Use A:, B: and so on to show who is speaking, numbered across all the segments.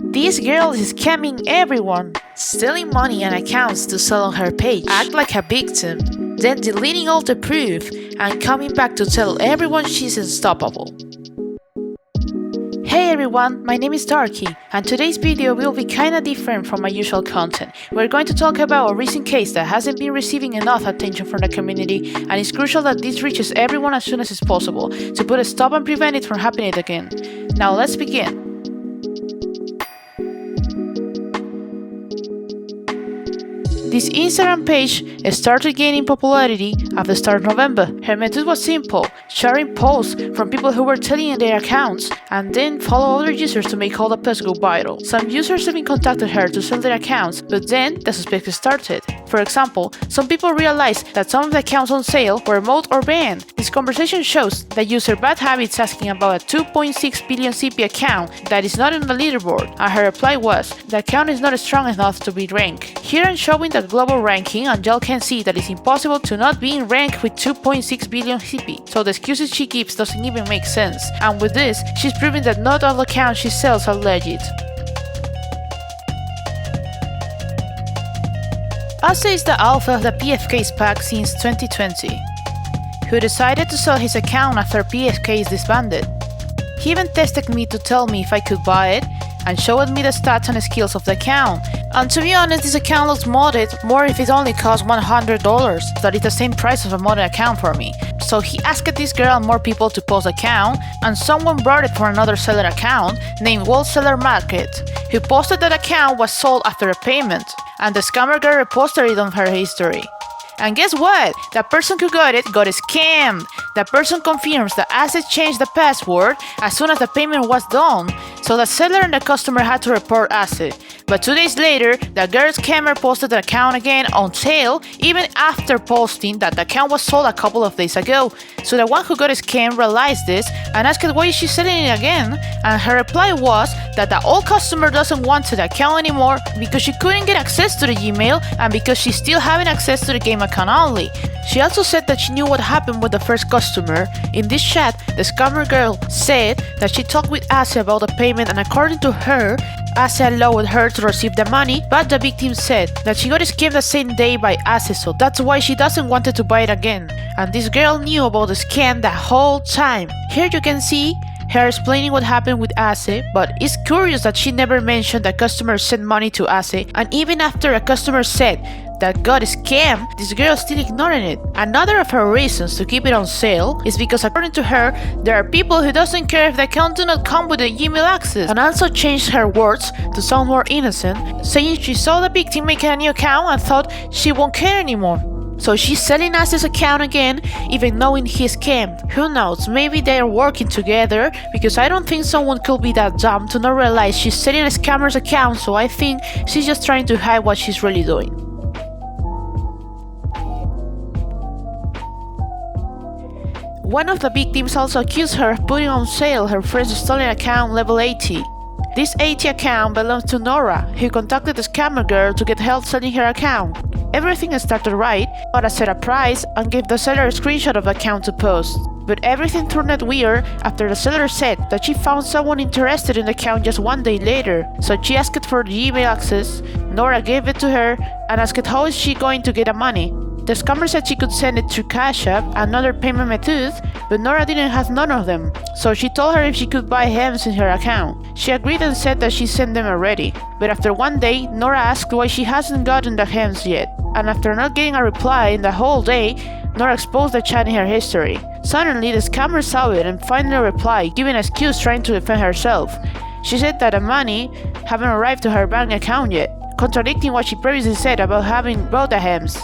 A: This girl is scamming everyone, stealing money and accounts to sell on her page, act like a victim, then deleting all the proof and coming back to tell everyone she's unstoppable. Hey everyone, my name is Darky, and today's video will be kinda different from my usual content. We're going to talk about a recent case that hasn't been receiving enough attention from the community, and it's crucial that this reaches everyone as soon as it's possible to put a stop and prevent it from happening again. Now let's begin. This Instagram page started gaining popularity at the start of November. Her method was simple, sharing posts from people who were telling their accounts and then follow other users to make all the posts go viral. Some users even contacted her to sell their accounts, but then the suspect started. For example, some people realized that some of the accounts on sale were removed or banned. This conversation shows that user bad habits asking about a 2.6 billion CP account that is not on the leaderboard, and her reply was, the account is not strong enough to be ranked. Here I'm showing the global ranking, and y'all can see that it's impossible to not be in rank with 2.6 billion CP, so the excuses she gives doesn't even make sense, and with this, she's proving that not all accounts she sells are legit. Ase is the alpha of the PFK SPAC since 2020, who decided to sell his account after PFK is disbanded. He even texted me to tell me if I could buy it, and showed me the stats and skills of the account. And to be honest, this account looks modded more if it only costs $100. That is the same price of a modded account for me. So he asked this girl and more people to post account, and someone brought it for another seller account named World Seller Market, who posted that account was sold after a payment, and the scammer girl reposted it on her history. And guess what? The person who got scammed. The person confirms the asset changed the password as soon as the payment was done, so the seller and the customer had to report asset. But 2 days later, the girl scammer posted the account again on sale, even after posting that the account was sold a couple of days ago. So the one who got scammed realized this and asked why is she selling it again, and her reply was that the old customer doesn't want the account anymore because she couldn't get access to the Gmail and because she's still having access to the game account only. She also said that she knew what happened with the first customer. In this chat, the scammer girl said that she talked with Ase about the payment, and according to her, Ase allowed her to receive the money, but the victim said that she got scammed the same day by Ase, so that's why she doesn't want to buy it again. And this girl knew about the scam the whole time. Here you can see her explaining what happened with Ase, but it's curious that she never mentioned that customer sent money to Ase, and even after a customer said that got scammed, this girl is still ignoring it. Another of her reasons to keep it on sale is because according to her, there are people who doesn't care if the account do not come with the Gmail access, and also changed her words to sound more innocent, saying she saw the victim making a new account and thought she won't care anymore. So she's selling Ase's account again, even knowing he's scammed. Who knows, maybe they are working together, because I don't think someone could be that dumb to not realize she's selling a scammer's account, so I think she's just trying to hide what she's really doing. One of the victims also accused her of putting on sale her friend's stolen account level 80. This 80 account belongs to Nora, who contacted the scammer girl to get help selling her account. Everything started right, Nora set a price and gave the seller a screenshot of the account to post. But everything turned weird after the seller said that she found someone interested in the account just 1 day later. So she asked for the Gmail access, Nora gave it to her and asked how is she going to get the money. The scammer said she could send it through Cash App, another payment method, but Nora didn't have none of them. So she told her if she could buy hems in her account. She agreed and said that she sent them already. But after 1 day, Nora asked why she hasn't gotten the hems yet. And after not getting a reply in the whole day, Nora exposed the chat in her history. Suddenly, the scammer saw it and finally replied, giving an excuse trying to defend herself. She said that the money haven't arrived to her bank account yet, contradicting what she previously said about having bought the hems.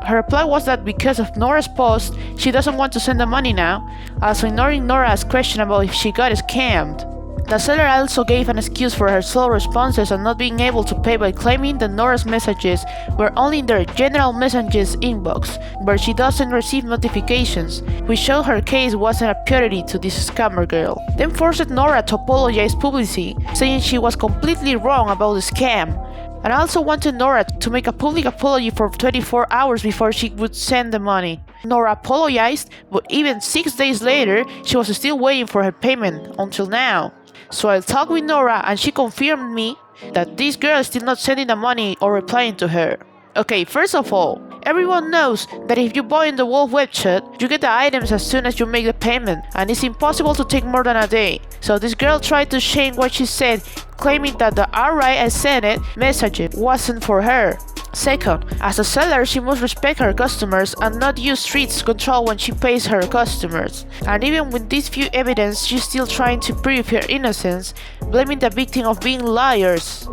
A: Her reply was that because of Nora's post, she doesn't want to send the money now, also ignoring Nora's question about if she got scammed. The seller also gave an excuse for her slow responses and not being able to pay by claiming that Nora's messages were only in their general messages inbox, where she doesn't receive notifications, which showed her case wasn't a priority to this scammer girl. Then forced Nora to apologize publicly, saying she was completely wrong about the scam, and also wanted Nora to make a public apology for 24 hours before she would send the money. Nora apologized, but even 6 days later, she was still waiting for her payment until now. So I talked with Nora and she confirmed me that this girl is still not sending the money or replying to her. Okay, first of all, everyone knows that if you buy in the Wolf website, you get the items as soon as you make the payment, and it's impossible to take more than a day. So this girl tried to change what she said, claiming that the "alright, I sent it" message wasn't for her. Second, as a seller, she must respect her customers and not use strict control when she pays her customers. And even with this few evidence, she's still trying to prove her innocence, blaming the victim of being liars.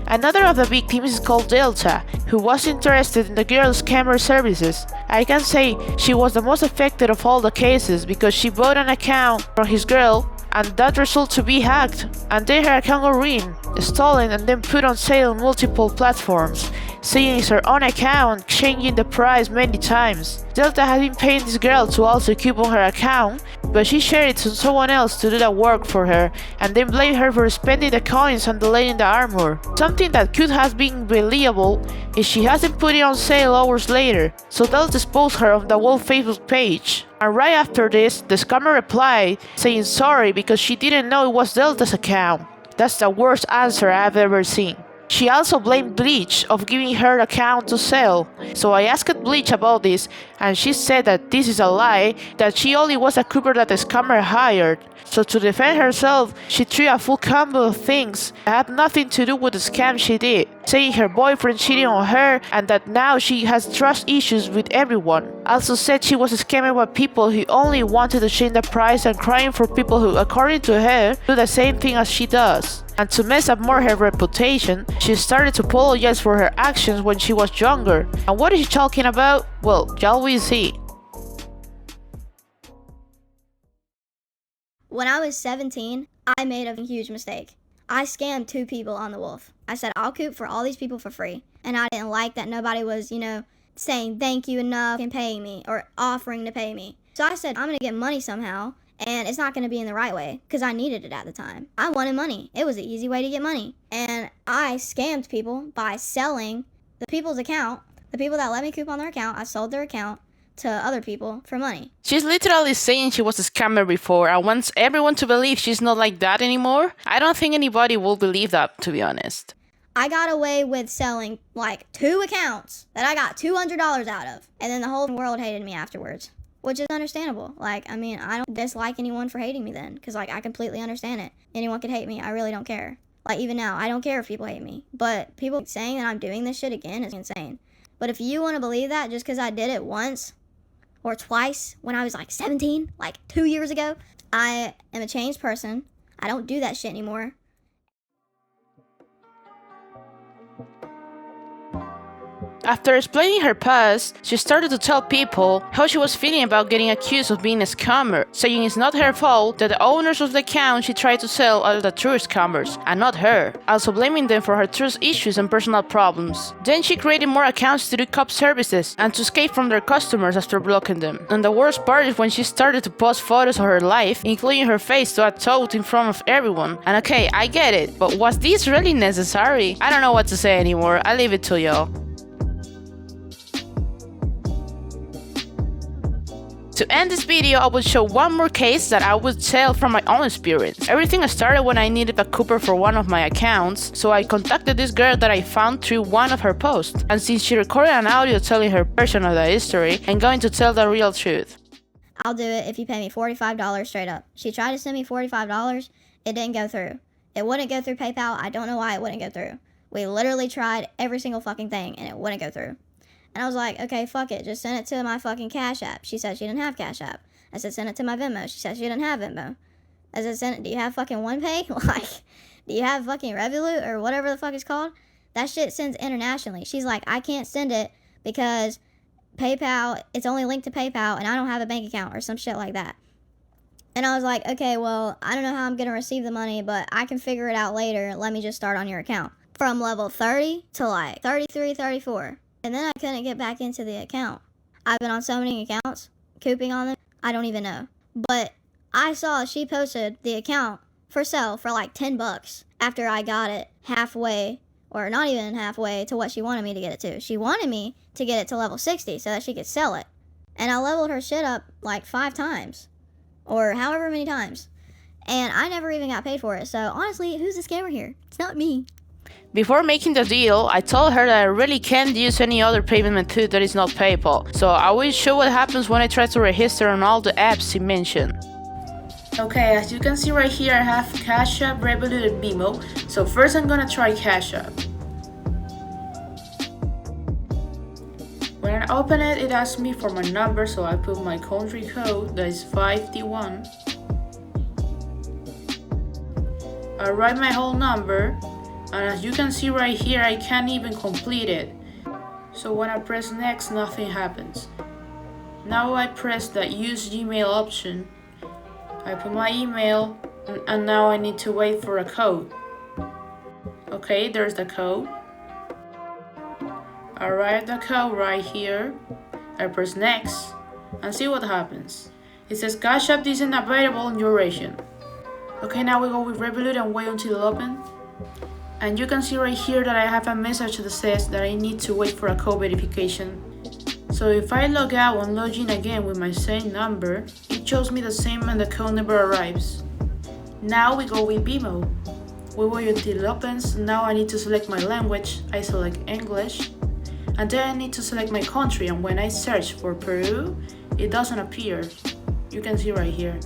A: Another of the victims is called Delta, who was interested in the girl's camera services. I can say she was the most affected of all the cases because she bought an account from his girl and that resulted to be hacked, and then her account got ruined, stolen, and then put on sale on multiple platforms, saying it's her own account, changing the price many times. Delta had been paying this girl to also keep on her account, but she shared it to someone else to do the work for her, and then blamed her for spending the coins and delaying the armor. Something that could have been believable is she hasn't put it on sale hours later, so Delta exposed her on the Wolf Facebook page. And right after this, the scammer replied, saying sorry because she didn't know it was Delta's account. That's the worst answer I've ever seen. She also blamed Bleach of giving her account to sell. So I asked Bleach about this, and she said that this is a lie, that she only was a cooper that the scammer hired. So to defend herself, she threw a full combo of things that had nothing to do with the scam she did, saying her boyfriend cheated on her and that now she has trust issues with everyone. Also said she was scamming by people who only wanted to change the price and crying for people who, according to her, do the same thing as she does. And to mess up more her reputation, she started to apologize for her actions when she was younger. And what is she talking about? Well, y'all will see.
B: When I was 17, I made a huge mistake. I scammed 2 people on the Wolf. I said, I'll coop for all these people for free. And I didn't like that nobody was, saying thank you enough and paying me or offering to pay me. So I said, I'm going to get money somehow, and it's not going to be in the right way because I needed it at the time. I wanted money. It was an easy way to get money. And I scammed people by selling the people's account, the people that let me coop on their account. I sold their account to other people for money.
A: She's literally saying she was a scammer before and wants everyone to believe she's not like that anymore. I don't think anybody will believe that, to be honest.
B: I got away with selling like 2 accounts that I got $200 out of, and then the whole world hated me afterwards, which is understandable. I don't dislike anyone for hating me then, because I completely understand it. Anyone could hate me. I really don't care. Even now, I don't care if people hate me, but people saying that I'm doing this shit again is insane. But if you want to believe that just because I did it once or twice when I was 17, 2 years ago, I am a changed person. I don't do that shit anymore.
A: After explaining her past, she started to tell people how she was feeling about getting accused of being a scammer, saying it's not her fault that the owners of the account she tried to sell are the true scammers, and not her, also blaming them for her trust issues and personal problems. Then she created more accounts to do COOP services and to escape from their customers after blocking them. And the worst part is when she started to post photos of her life, including her face to a toad in front of everyone. And okay, I get it, but was this really necessary? I don't know what to say anymore, I leave it to y'all. To end this video, I will show one more case that I would tell from my own experience. Everything started when I needed a cooper for one of my accounts, so I contacted this girl that I found through one of her posts. And since she recorded an audio telling her version of the history, I'm going to tell the real truth.
B: I'll do it if you pay me $45 straight up. She tried to send me $45. It didn't go through. It wouldn't go through PayPal. I don't know why it wouldn't go through. We literally tried every single fucking thing and it wouldn't go through. And I was like, okay, fuck it. Just send it to my fucking Cash App. She said she didn't have Cash App. I said, send it to my Venmo. She said she didn't have Venmo. I said, send it. Do you have fucking OnePay? Do you have fucking Revolut or whatever the fuck it's called? That shit sends internationally. She's like, I can't send it because PayPal, it's only linked to PayPal and I don't have a bank account or some shit like that. And I was like, okay, well, I don't know how I'm going to receive the money, but I can figure it out later. Let me just start on your account. From level 30 to 33, 34. And then I couldn't get back into the account. I've been on so many accounts, cooping on them, I don't even know. But I saw she posted the account for sale for $10 after I got it halfway, or not even halfway, to what she wanted me to get it to. She wanted me to get it to level 60 so that she could sell it. And I leveled her shit up like 5 times. Or however many times. And I never even got paid for it. So honestly, who's the scammer here? It's not me.
A: Before making the deal, I told her that I really can't use any other payment method that is not PayPal, so I will show what happens when I try to register on all the apps she mentioned. Okay, as you can see right here, I have Cash App, Revolut, and Venmo, so first I'm gonna try Cash App. When I open it, it asks me for my number, so I put my country code, that is 5D1. I write my whole number, and as you can see right here, I can't even complete it. So when I press next, nothing happens. Now I press that use Gmail option. I put my email, and now I need to wait for a code. Okay, there's the code. I write the code right here. I press next, and see what happens. It says Cash App isn't available in your region. Okay, now we go with Revolut and wait until it opens. And you can see right here that I have a message that says that I need to wait for a code verification. So if I log out and log in again with my same number, it shows me the same and the code never arrives. Now we go with Venmo. We wait until it opens. Now I need to select my language. I select English. And then I need to select my country, and when I search for Peru, it doesn't appear. You can see right here.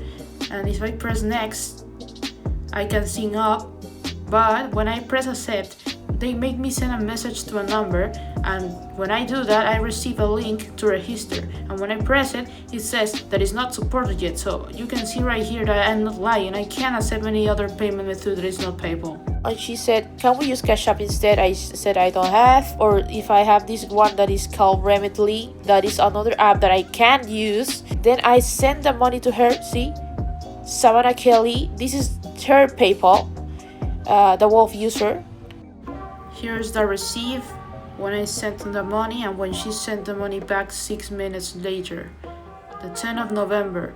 A: And if I press next, I can sync up. But when I press accept, they make me send a message to a number, and when I do that, I receive a link to register, and when I press it, it says that it's not supported yet. So you can see right here that I'm not lying. I can't accept any other payment method that is not PayPal. And she said, can we use Cash App instead? I said I don't have, or if I have this one that is called Remitly, that is another app that I can use. Then I send the money to her. See, Savannah Kelly, this is her PayPal. The Wolf user. Here's the receipt when I sent the money and when she sent the money back 6 minutes later, the 10th of November.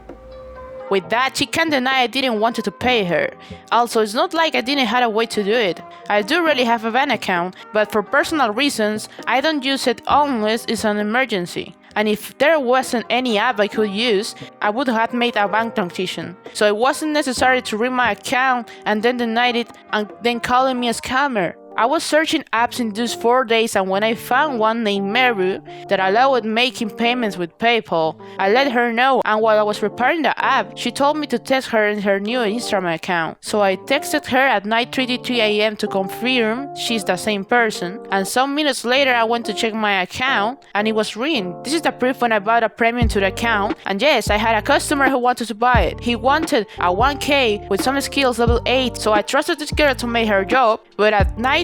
A: With that, she can't deny I didn't want to pay her. Also, it's not like I didn't have a way to do it. I do really have a bank account, but for personal reasons, I don't use it unless it's an emergency. And if there wasn't any app I could use, I would have made a bank transaction. So it wasn't necessary to read my account and then deny it and then calling me a scammer. I was searching apps in those 4 days, and when I found one named Meru that allowed making payments with PayPal, I let her know, and while I was preparing the app, she told me to text her in her new Instagram account. So I texted her at 9:33 a.m. to confirm she's the same person, and some minutes later I went to check my account and it was ringing. This is the proof when I bought a premium to the account, and yes, I had a customer who wanted to buy it. He wanted a 1K with some skills level 8, so I trusted this girl to make her job, but at 9:14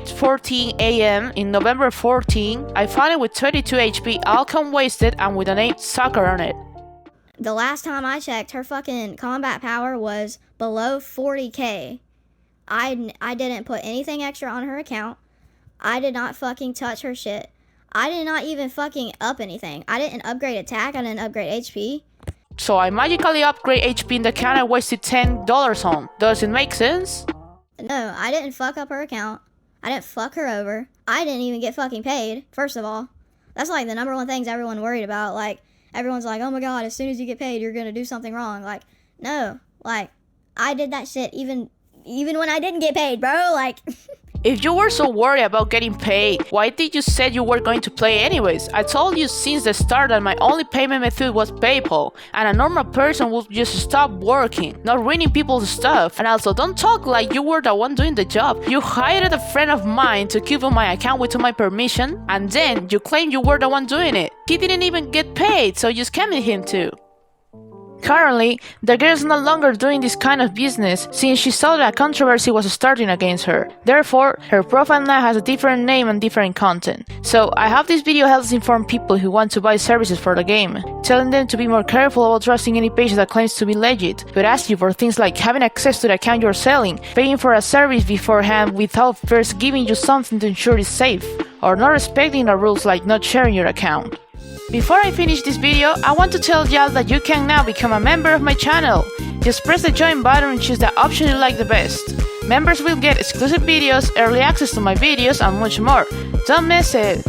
A: a.m. in November 14, I found it with 22 HP, alchem wasted, and with the name Sucker on it.
B: The last time I checked, her fucking combat power was below 40k. I didn't put anything extra on her account. I did not fucking touch her shit. I did not even fucking up anything. I didn't upgrade attack. I didn't upgrade HP.
A: So I magically upgrade HP in the account I wasted $10 on. Does it make sense?
B: No, I didn't fuck up her account. I didn't fuck her over. I didn't even get fucking paid, first of all. That's like the number one things everyone worried about. Like, everyone's like, oh my god, as soon as you get paid, you're gonna do something wrong. Like, no. Like, I did that shit even when I didn't get paid, bro. Like...
A: If you were so worried about getting paid, why did you say you were going to play anyways? I told you since the start that my only payment method was PayPal, and a normal person would just stop working, not reading people's stuff. And also, don't talk like you were the one doing the job. You hired a friend of mine to keep on my account without my permission, and then you claim you were the one doing it. He didn't even get paid, so you scammed him too. Currently, the girl is no longer doing this kind of business since she saw that a controversy was starting against her. Therefore, her profile now has a different name and different content. So, I hope this video helps inform people who want to buy services for the game, telling them to be more careful about trusting any page that claims to be legit, but ask you for things like having access to the account you're selling, paying for a service beforehand without first giving you something to ensure it's safe, or not respecting the rules like not sharing your account. Before I finish this video, I want to tell y'all that you can now become a member of my channel. Just press the join button and choose the option you like the best. Members will get exclusive videos, early access to my videos, and much more. Don't miss it!